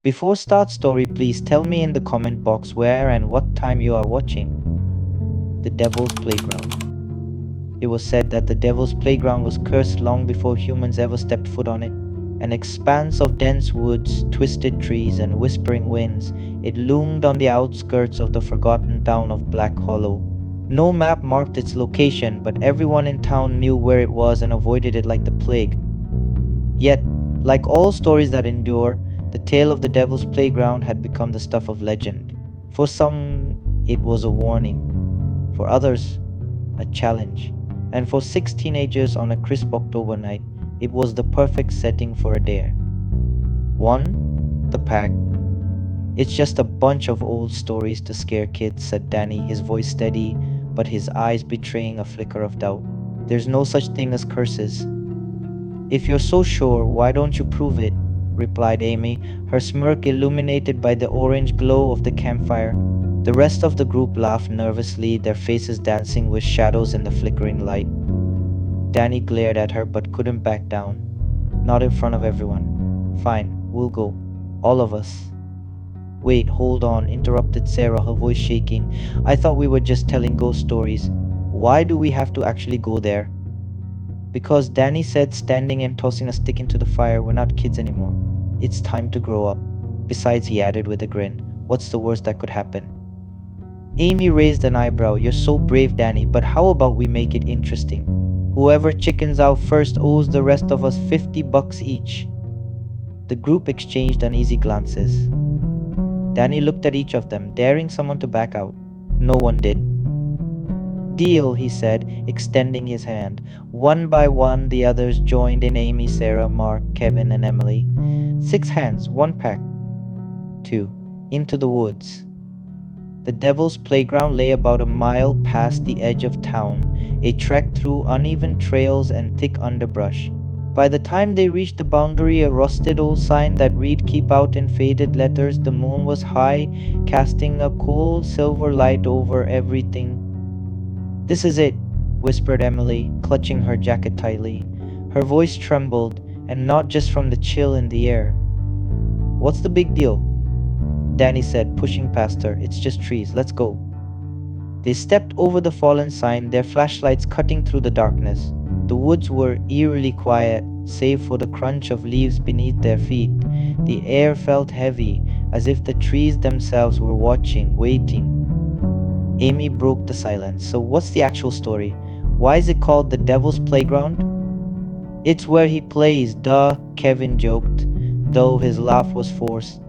Before start story, please tell me in the comment box where and what time you are watching. The Devil's Playground. It was said that the Devil's Playground was cursed long before humans ever stepped foot on it. An expanse of dense woods, twisted trees, and whispering winds, it loomed on the outskirts of the forgotten town of Black Hollow. No map marked its location, but everyone in town knew where it was and avoided it like the plague. Yet, like all stories that endure, the tale of the Devil's Playground had become the stuff of legend. For some, it was a warning. For others, a challenge. And for 6 teenagers on a crisp October night, it was the perfect setting for a dare. 1. The Pack. It's just a bunch of old stories to scare kids, said Danny, his voice steady, but his eyes betraying a flicker of doubt. There's no such thing as curses. If you're so sure, why don't you prove it? Replied Amy, her smirk illuminated by the orange glow of the campfire. The rest of the group laughed nervously, their faces dancing with shadows in the flickering light. Danny glared at her but couldn't back down. Not in front of everyone. Fine, we'll go. All of us. Wait, hold on, interrupted Sarah, her voice shaking. I thought we were just telling ghost stories. Why do we have to actually go there? Because Danny said, standing and tossing a stick into the fire, we're not kids anymore. It's time to grow up. Besides, he added with a grin, what's the worst that could happen? Amy raised an eyebrow. You're so brave, Danny, but how about we make it interesting? Whoever chickens out first owes the rest of us $50 each. The group exchanged uneasy glances. Danny looked at each of them, daring someone to back out. No one did. Deal, he said, extending his hand. One by one, the others joined in. Amy, Sarah, Mark, Kevin, and Emily. 6 hands, 1 pack. 2. Into the woods. The Devil's Playground lay about a mile past the edge of town, a trek through uneven trails and thick underbrush. By the time they reached the boundary, a rusted old sign that read "Keep Out" in faded letters, the moon was high, casting a cool silver light over everything. This is it, whispered Emily, clutching her jacket tightly. Her voice trembled, and not just from the chill in the air. What's the big deal? Danny said, pushing past her. It's just trees, let's go. They stepped over the fallen sign, their flashlights cutting through the darkness. The woods were eerily quiet, save for the crunch of leaves beneath their feet. The air felt heavy, as if the trees themselves were watching, waiting. Amy broke the silence. So what's the actual story? Why is it called the Devil's Playground? It's where he plays, duh, Kevin joked, though his laugh was forced.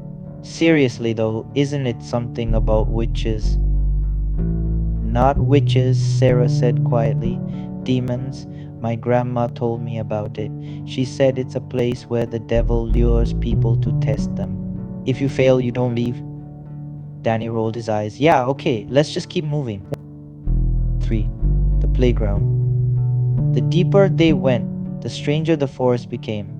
Seriously though, isn't it something about witches? Not witches, Sarah said quietly. Demons. My grandma told me about it. She said it's a place where the devil lures people to test them. If you fail, you don't leave. Danny rolled his eyes. Yeah, okay, let's just keep moving. 3. The playground. The deeper they went, the stranger the forest became.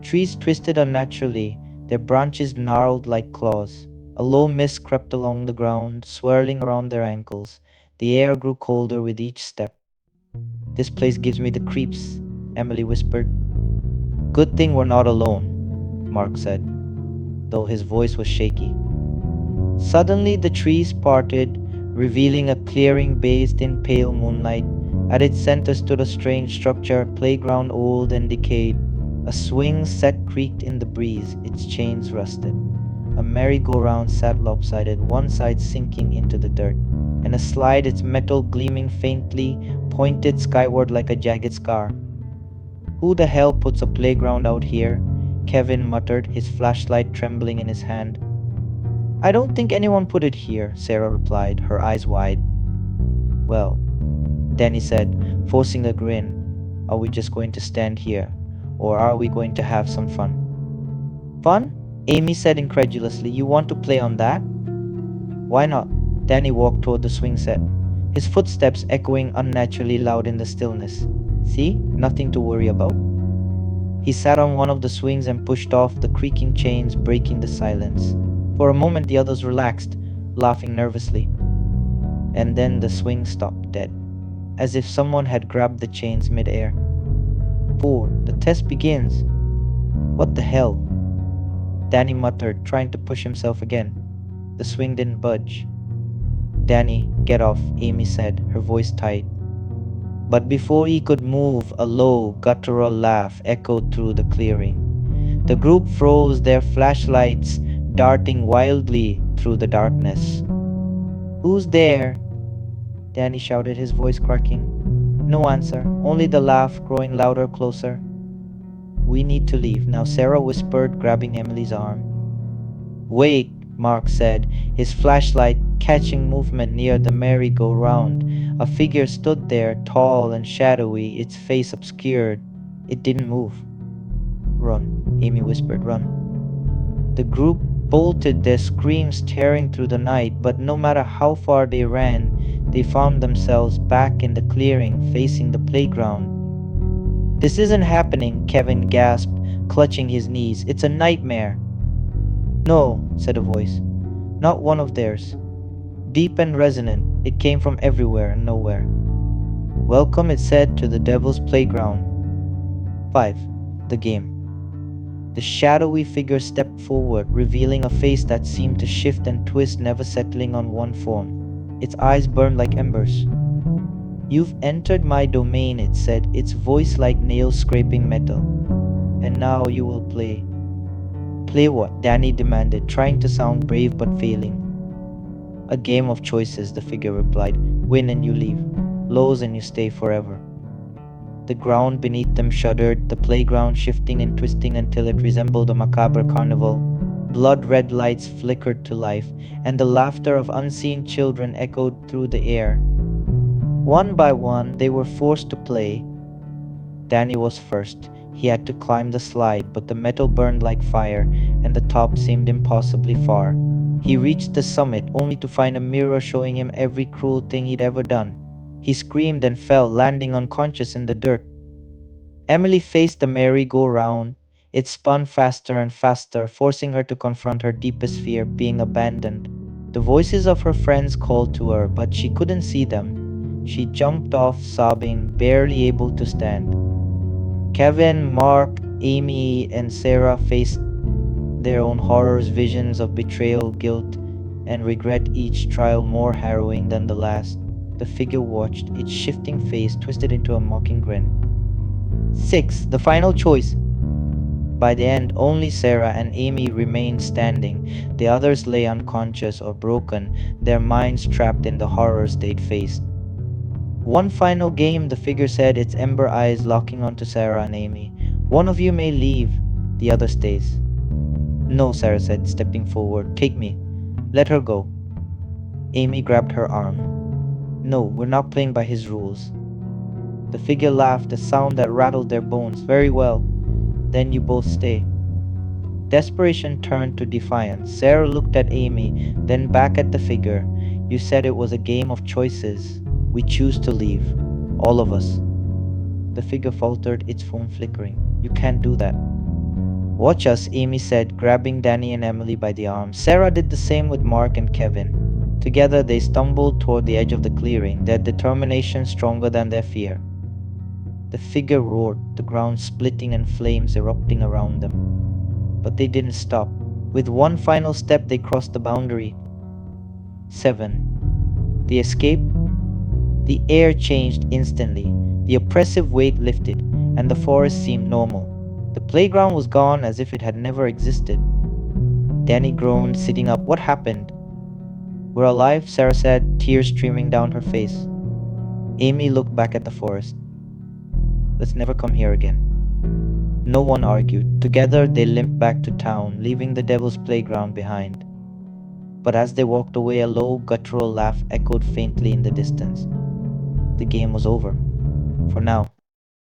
Trees twisted unnaturally, their branches gnarled like claws. A low mist crept along the ground, swirling around their ankles. The air grew colder with each step. This place gives me the creeps, Emily whispered. Good thing we're not alone, Mark said, though his voice was shaky. Suddenly the trees parted, revealing a clearing bathed in pale moonlight. At its center stood a strange structure, playground old and decayed. A swing set creaked in the breeze, its chains rusted. A merry-go-round sat lopsided, one side sinking into the dirt, and a slide, its metal gleaming faintly, pointed skyward like a jagged scar. Who the hell puts a playground out here? Kevin muttered, his flashlight trembling in his hand. I don't think anyone put it here, Sarah replied, her eyes wide. Well, Danny said, forcing a grin, are we just going to stand here, or are we going to have some fun? Fun? Amy said incredulously, you want to play on that? Why not? Danny walked toward the swing set, his footsteps echoing unnaturally loud in the stillness. See? Nothing to worry about. He sat on one of the swings and pushed off, the creaking chains breaking the silence. For a moment the others relaxed, laughing nervously. And then the swing stopped dead, as if someone had grabbed the chains mid-air. 4. The test begins. What the hell? Danny muttered, trying to push himself again. The swing didn't budge. Danny, get off, Amy said, her voice tight. But before he could move, a low, guttural laugh echoed through the clearing. The group froze, their flashlights darting wildly through the darkness. Who's there? Danny shouted, his voice cracking. No answer, only the laugh growing louder, closer. We need to leave now, Sarah whispered, grabbing Emily's arm. Wait, Mark said, his flashlight catching movement near the merry-go-round. A figure stood there, tall and shadowy, its face obscured. It didn't move. Run, Amy whispered, run. The group bolted, their screams tearing through the night, but no matter how far they ran, they found themselves back in the clearing, facing the playground. This isn't happening, Kevin gasped, clutching his knees. It's a nightmare. No, said a voice. Not one of theirs. Deep and resonant, it came from everywhere and nowhere. Welcome, it said, to the Devil's Playground. 5. The game. The shadowy figure stepped forward, revealing a face that seemed to shift and twist, never settling on one form. Its eyes burned like embers. You've entered my domain, it said, its voice like nails scraping metal. And now you will play. Play what? Danny demanded, trying to sound brave but failing. A game of choices, the figure replied. Win and you leave. Lose and you stay forever. The ground beneath them shuddered, the playground shifting and twisting until it resembled a macabre carnival. Blood-red lights flickered to life, and the laughter of unseen children echoed through the air. One by one, they were forced to play. Danny was first. He had to climb the slide, but the metal burned like fire, and the top seemed impossibly far. He reached the summit, only to find a mirror showing him every cruel thing he'd ever done. He screamed and fell, landing unconscious in the dirt. Emily faced the merry-go-round. It spun faster and faster, forcing her to confront her deepest fear, being abandoned. The voices of her friends called to her, but she couldn't see them. She jumped off, sobbing, barely able to stand. Kevin, Mark, Amy, and Sarah faced their own horrors, visions of betrayal, guilt, and regret, each trial more harrowing than the last. The figure watched, its shifting face twisted into a mocking grin. 6. The final choice. By the end, only Sarah and Amy remained standing. The others lay unconscious or broken, their minds trapped in the horrors they'd faced. One final game, the figure said, its ember eyes locking onto Sarah and Amy. One of you may leave, the other stays. No, Sarah said, stepping forward. Take me. Let her go. Amy grabbed her arm. No, we're not playing by his rules. The figure laughed, a sound that rattled their bones. Very well. Then you both stay. Desperation turned to defiance. Sarah looked at Amy, then back at the figure. You said it was a game of choices. We choose to leave. All of us. The figure faltered, its phone flickering. You can't do that. Watch us, Amy said, grabbing Danny and Emily by the arm. Sarah did the same with Mark and Kevin. Together they stumbled toward the edge of the clearing, their determination stronger than their fear. The figure roared, the ground splitting and flames erupting around them. But they didn't stop. With one final step, they crossed the boundary. 7. The escape. The air changed instantly. The oppressive weight lifted, and the forest seemed normal. The playground was gone, as if it had never existed. Danny groaned, sitting up. What happened? We're alive, Sarah said, tears streaming down her face. Amy looked back at the forest. Let's never come here again. No one argued. Together they limped back to town, leaving the Devil's Playground behind. But as they walked away, a low, guttural laugh echoed faintly in the distance. The game was over. For now.